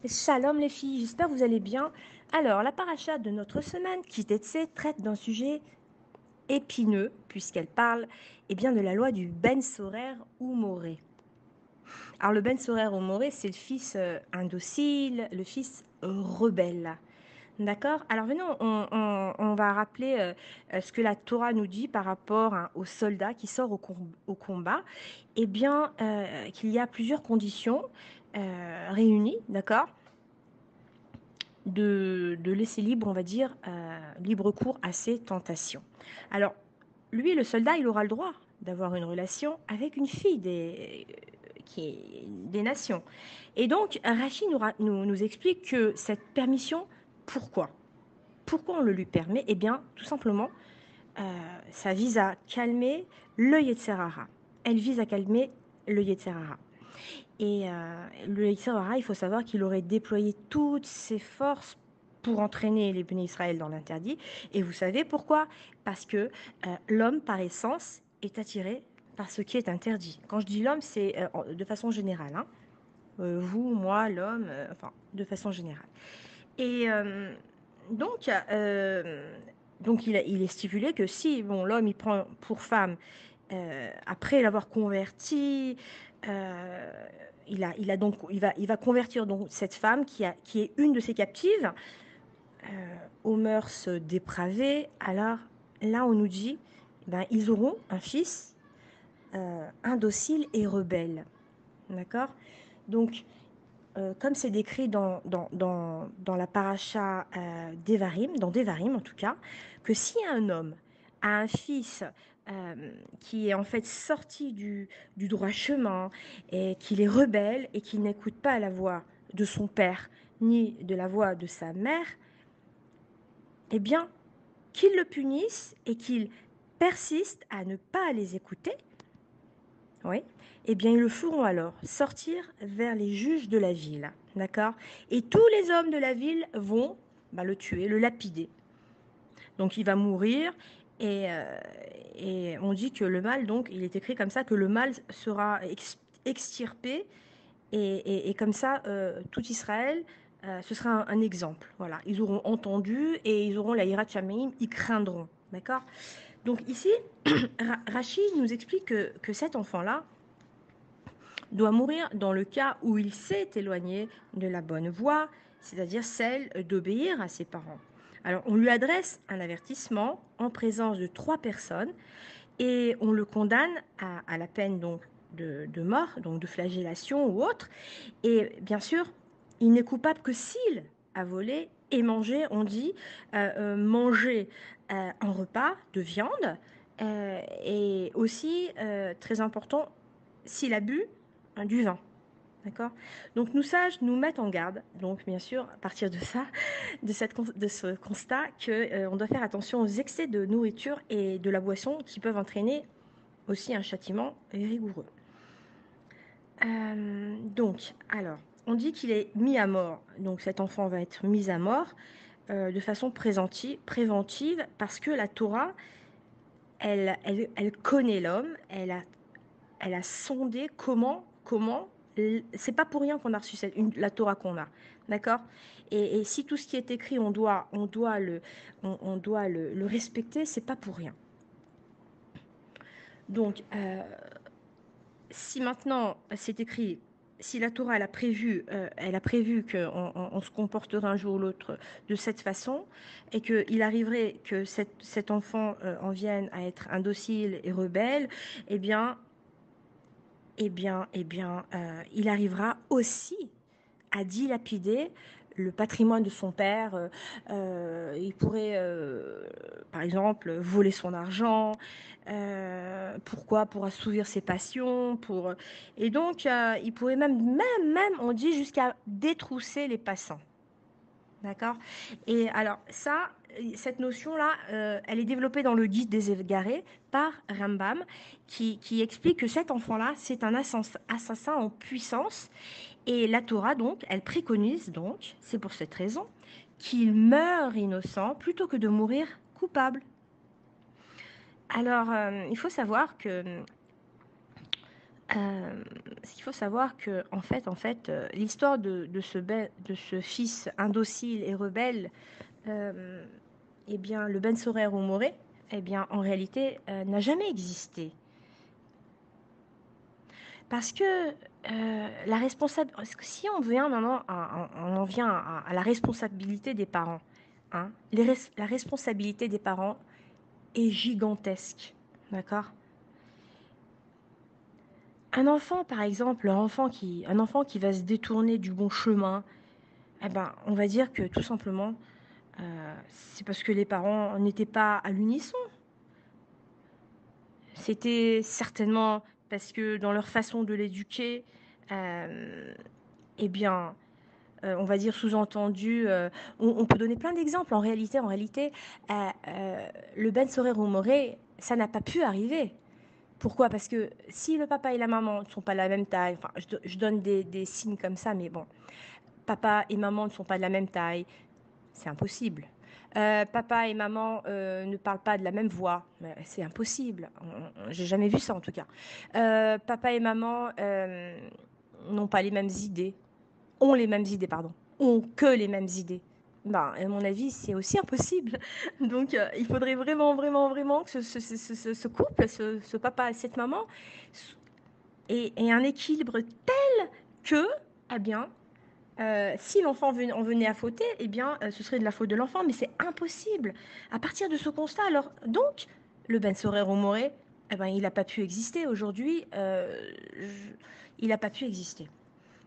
Shalom les filles, j'espère que vous allez bien. Alors, la paracha de notre semaine, Kitetse, traite d'un sujet épineux, puisqu'elle parle bien, de la loi du Ben Sorer ou Moré. Alors, le Ben Sorer ou Moré, c'est le fils indocile, le fils rebelle. D'accord. Alors, venez, on va rappeler ce que la Torah nous dit par rapport au soldat qui sort au combat. Eh bien, qu'il y a plusieurs conditions réunies, d'accord, de laisser libre, on va dire, libre cours à ses tentations. Alors, lui, le soldat, il aura le droit d'avoir une relation avec une fille des nations. Et donc, Rachid nous explique que cette permission, pourquoi? Pourquoi on le lui permet? Eh bien, tout simplement, ça vise à calmer le Yetzer Hara. Elle vise à calmer le Yetzer Hara. Et le Yetzer-Hara, il faut savoir qu'il aurait déployé toutes ses forces pour entraîner les Béné Israël dans l'interdit. Et vous savez pourquoi? Parce que l'homme, par essence, est attiré par ce qui est interdit. Quand je dis l'homme, c'est de façon générale, hein. Vous, moi, l'homme, enfin, de façon générale. Et donc, il est stipulé que si bon, l'homme il prend pour femme après l'avoir converti, euh, il va convertir donc cette femme qui est une de ses captives aux mœurs dépravées. Alors là, on nous dit, ben, ils auront un fils indocile et rebelle. D'accord. Donc, comme c'est décrit dans la paracha Devarim, dans Devarim en tout cas, que si un homme a un fils qui est en fait sorti du droit chemin et qu'il est rebelle et qu'il n'écoute pas la voix de son père ni de la voix de sa mère, eh bien, qu'il le punisse et qu'il persiste à ne pas les écouter, oui, eh bien, ils le feront alors sortir vers les juges de la ville, d'accord? Et tous les hommes de la ville vont le tuer, le lapider. Donc, il va mourir et on dit que le mal, donc, il est écrit comme ça, que le mal sera extirpé et comme ça, tout Israël, ce sera un exemple. Voilà, ils auront entendu et ils auront la hirat shameim, ils craindront, d'accord? Donc ici, Rachid nous explique que cet enfant-là, doit mourir dans le cas où il s'est éloigné de la bonne voie, c'est-à-dire celle d'obéir à ses parents. Alors, on lui adresse un avertissement en présence de 3 personnes et on le condamne à la peine donc de mort, donc de flagellation ou autre. Et bien sûr, il n'est coupable que s'il a volé et mangé, on dit, manger un repas de viande et aussi, très important, s'il a bu du vin. D'accord. Donc nous sages nous mettent en garde, donc bien sûr, à partir de ça, de ce constat, qu'on doit faire attention aux excès de nourriture et de la boisson qui peuvent entraîner aussi un châtiment rigoureux. Donc, alors, on dit qu'il est mis à mort. Donc cet enfant va être mis à mort de façon préventive parce que la Torah, elle connaît l'homme, elle a sondé comment. C'est pas pour rien qu'on a reçu la Torah qu'on a, d'accord. Et si tout ce qui est écrit, on doit le respecter, c'est pas pour rien. Donc, si maintenant c'est écrit, si la Torah elle a prévu qu'on se comporterait un jour ou l'autre de cette façon, et qu'il arriverait que cet enfant en vienne à être indocile et rebelle, eh bien, il arrivera aussi à dilapider le patrimoine de son père. Il pourrait, par exemple, voler son argent. Pourquoi? Pour assouvir ses passions. Et donc, il pourrait même, on dit, jusqu'à détrousser les passants. D'accord. Et alors ça, cette notion-là, elle est développée dans le Guide des égarés par Rambam, qui explique que cet enfant-là, c'est un assassin en puissance. Et la Torah, donc, elle préconise, donc, c'est pour cette raison, qu'il meure innocent plutôt que de mourir coupable. Alors, il faut savoir que Ce qu'il faut savoir que l'histoire de ce fils indocile et rebelle, hem, eh bien, le Ben Sorer ou Moré, eh bien, en réalité, n'a jamais existé. Parce que, parce que si on vient maintenant on en vient à la responsabilité des parents, hein. La responsabilité des parents est gigantesque, d'accord? Un enfant, par exemple, un enfant qui va se détourner du bon chemin, eh ben, on va dire que tout simplement, heu, c'est parce que les parents n'étaient pas à l'unisson. C'était certainement parce que dans leur façon de l'éduquer, hem, eh bien, on va dire sous-entendu, on peut donner plein d'exemples. En réalité, heu heu, le Ben Soré Romoré, ça n'a pas pu arriver. Pourquoi? Parce que si le papa et la maman ne sont pas de la même taille, enfin je donne des signes comme ça, mais bon, papa et maman ne sont pas de la même taille, c'est impossible. Papa et maman, ne parlent pas de la même voix, mais c'est impossible. J'ai jamais vu ça en tout cas. Papa et maman, n'ont pas les mêmes idées, ont les mêmes idées, pardon, ont que les mêmes idées. Ben, à mon avis, c'est aussi impossible. Donc, il faudrait vraiment, vraiment, vraiment que ce couple, ce papa et cette maman ait un équilibre tel que, eh bien, si l'enfant en venait à fauter, eh bien, ce serait de la faute de l'enfant, mais c'est impossible. À partir de ce constat, alors, donc, le Ben Sorero Moré, eh ben, il n'a pas pu exister aujourd'hui. Il n'a pas pu exister.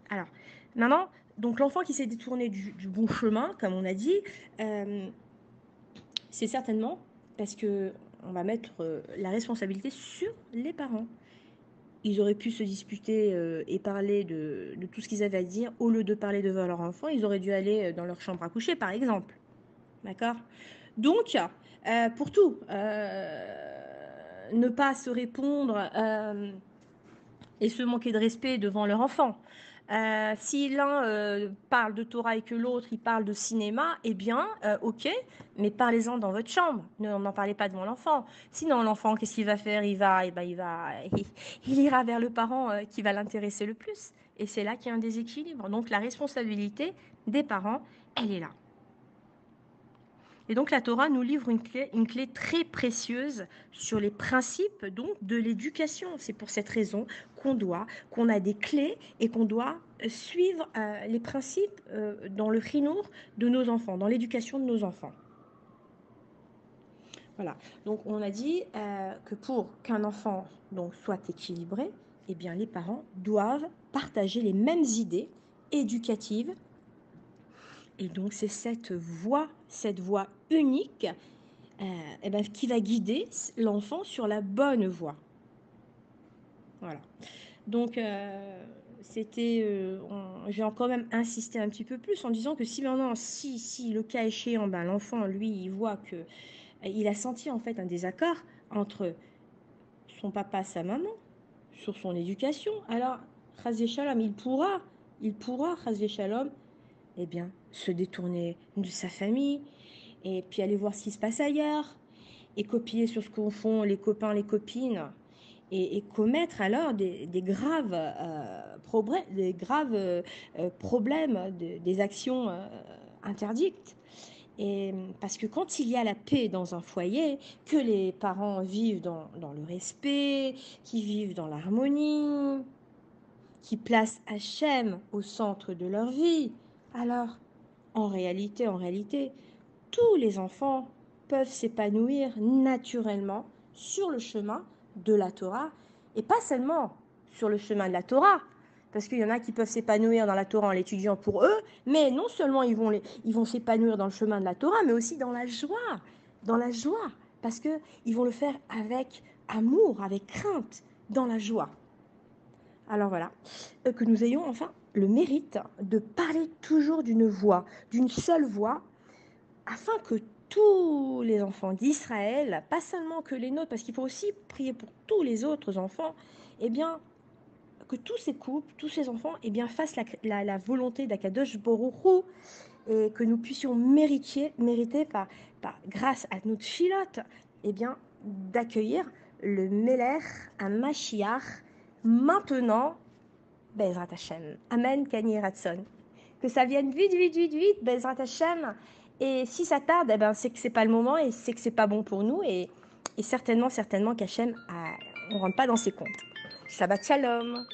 Alors, maintenant, donc l'enfant qui s'est détourné du bon chemin, comme on a dit, euh, c'est certainement parce que on va mettre la responsabilité sur les parents. Ils auraient pu se disputer et parler de tout ce qu'ils avaient à dire. Au lieu de parler devant leur enfant, ils auraient dû aller dans leur chambre à coucher, par exemple. D'accord? Donc, pour tout, ne pas se répondre et se manquer de respect devant leur enfant. Si l'un parle de Torah et que l'autre il parle de cinéma, eh bien, ok, mais parlez-en dans votre chambre. N'en parlez pas devant l'enfant. Sinon, l'enfant, qu'est-ce qu'il va faire? Il ira vers le parent qui va l'intéresser le plus. Et c'est là qu'il y a un déséquilibre. Donc, la responsabilité des parents, elle est là. Et donc la Torah nous livre une clé très précieuse sur les principes donc de l'éducation. C'est pour cette raison qu'on a des clés et qu'on doit suivre les principes dans le chinour de nos enfants, dans l'éducation de nos enfants. Voilà. Donc on a dit que pour qu'un enfant donc soit équilibré, eh bien les parents doivent partager les mêmes idées éducatives. Et donc c'est cette voie unique eh ben, qui va guider l'enfant sur la bonne voie. Voilà. Donc, j'ai quand même insisté un petit peu plus en disant que si maintenant, si le cas échéant, ben, l'enfant, lui, il voit que il a senti en fait un désaccord entre son papa et sa maman sur son éducation, alors, Chazé Shalom, il pourra, Chazé Shalom, eh bien, se détourner de sa famille et puis aller voir ce qui se passe ailleurs et copier sur ce qu'en font les copains, les copines, et commettre alors des graves, problèmes, des actions interdites. Et parce que quand il y a la paix dans un foyer, que les parents vivent dans le respect, qui vivent dans l'harmonie, qui placent Hachem au centre de leur vie, alors en réalité, tous les enfants peuvent s'épanouir naturellement sur le chemin de la Torah, et pas seulement sur le chemin de la Torah, parce qu'il y en a qui peuvent s'épanouir dans la Torah en l'étudiant pour eux, mais non seulement ils vont s'épanouir dans le chemin de la Torah, mais aussi dans la joie, parce qu'ils vont le faire avec amour, avec crainte, dans la joie. Alors voilà, que nous ayons enfin le mérite de parler toujours d'une seule voix, afin que tous les enfants d'Israël, pas seulement que les nôtres, parce qu'il faut aussi prier pour tous les autres enfants, eh bien, que tous ces couples, tous ces enfants, eh bien, fassent la volonté d'Akadosh Baruch Hu, et que nous puissions mériter grâce à notre filote, eh bien, d'accueillir le Melech, un Mashiach, maintenant, Bezrat Hashem. Amen, Kani Ratson. Que ça vienne vite, vite, vite, vite, Bezrat Hashem. Et si ça tarde, eh ben, c'est que c'est pas le moment et c'est que c'est pas bon pour nous. Et certainement, certainement qu'Hachem, on rentre pas dans ses comptes. Shabbat Shalom.